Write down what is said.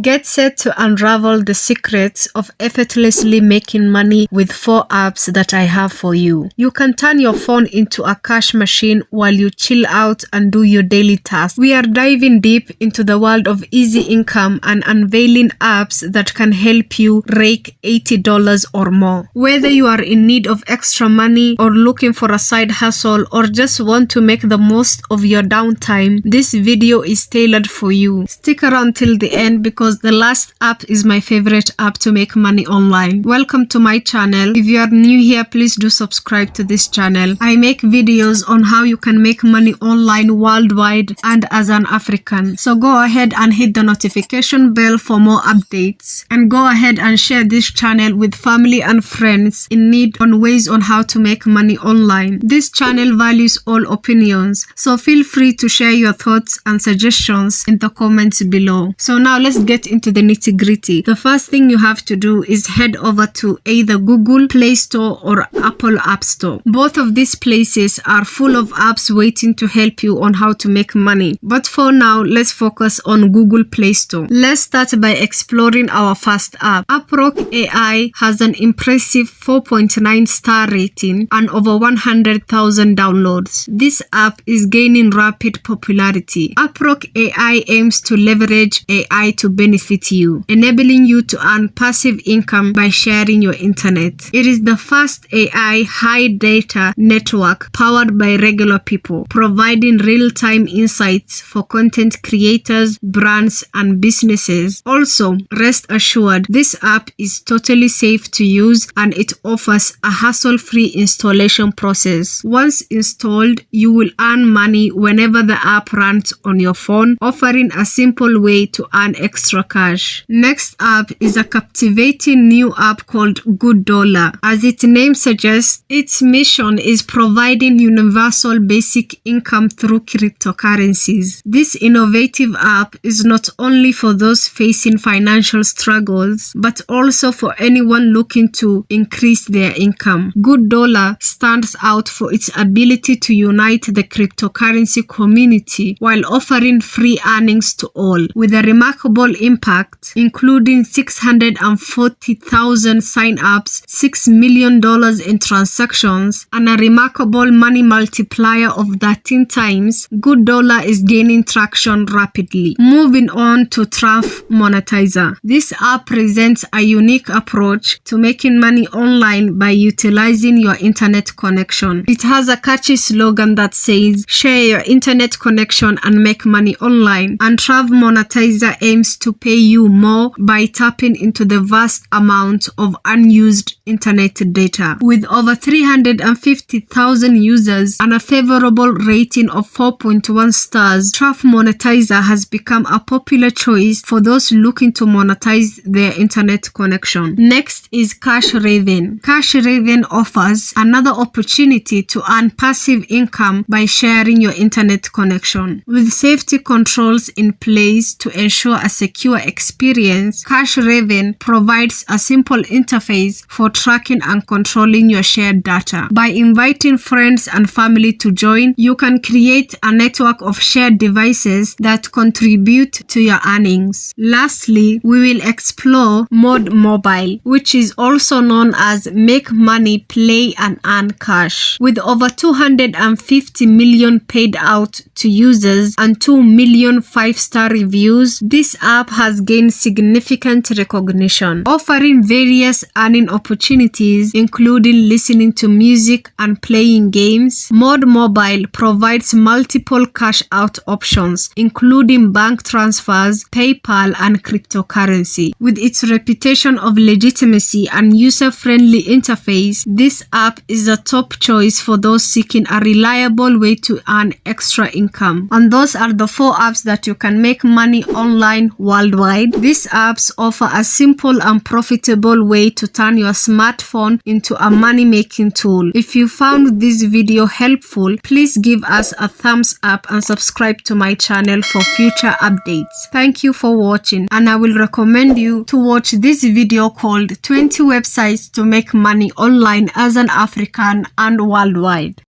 Get set to unravel the secrets of effortlessly making money with 4 apps that I have for you. You can turn your phone into a cash machine while you chill out and do your daily tasks. We are diving deep into the world of easy income and unveiling apps that can help you rake $80 or more. Whether you are in need of extra money or looking for a side hustle or just want to make the most of your downtime, this video is tailored for you. Stick around till the end because the last app is my favorite app to make money online. Welcome to my channel. If you are new here, please do subscribe to this channel. I make videos on how you can make money online worldwide and as an African. So go ahead and hit the notification bell for more updates, and go ahead and share this channel with family and friends in need on ways on how to make money online. This channel values all opinions, so feel free to share your thoughts and suggestions in the comments below. So now let's get into the nitty-gritty. The first thing you have to do is head over to either Google Play Store or Apple App Store. Both of these places are full of apps waiting to help you on how to make money. But for now, let's focus on Google Play Store. Let's start by exploring our first app. Approck AI has an impressive 4.9 star rating and over 100,000 downloads. This app is gaining rapid popularity. Approck AI aims to leverage AI to benefit you, enabling you to earn passive income by sharing your internet. It is the first AI high data network powered by regular people, providing real-time insights for content creators, brands, and businesses. Also, rest assured, this app is totally safe to use and it offers a hassle-free installation process. Once installed, you will earn money whenever the app runs on your phone, offering a simple way to earn extra cash. Next up is a captivating new app called Good Dollar. As its name suggests, its mission is providing universal basic income through cryptocurrencies. This innovative app is not only for those facing financial struggles, but also for anyone looking to increase their income. Good Dollar stands out for its ability to unite the cryptocurrency community while offering free earnings to all, with a remarkable impact, including 640,000 sign-ups, $6 million in transactions, and a remarkable money multiplier of 13 times. Good Dollar is gaining traction rapidly. Moving on to Traf Monetizer. This app presents a unique approach to making money online by utilizing your internet connection. It has a catchy slogan that says, "Share your internet connection and make money online," and Traf Monetizer aims to pay you more by tapping into the vast amount of unused internet data. With over 350,000 users and a favorable rating of 4.1 stars, Traf Monetizer has become a popular choice for those looking to monetize their internet connection. Next is Cash Raven. Cash Raven offers another opportunity to earn passive income by sharing your internet connection. With safety controls in place to ensure a secure experience, Cash Raven provides a simple interface for tracking and controlling your shared data. By inviting friends and family to join, you can create a network of shared devices that contribute to your earnings. Lastly, we will explore Mod Mobile, which is also known as Make Money, Play and Earn Cash. With over 250 million paid out to users and 2 million 5-star reviews, this app has gained significant recognition, offering various earning opportunities including listening to music and playing games. Mod Mobile provides multiple cash out options including bank transfers, PayPal and cryptocurrency. With its reputation of legitimacy and user-friendly interface, this app is a top choice for those seeking a reliable way to earn extra income. And those are the 4 apps that you can make money online worldwide. These apps offer a simple and profitable way to turn your smartphone into a money-making tool. If you found this video helpful, please give us a thumbs up and subscribe to my channel for future updates. Thank you for watching, and I will recommend you to watch this video called 20 Websites to Make Money Online as an African and Worldwide.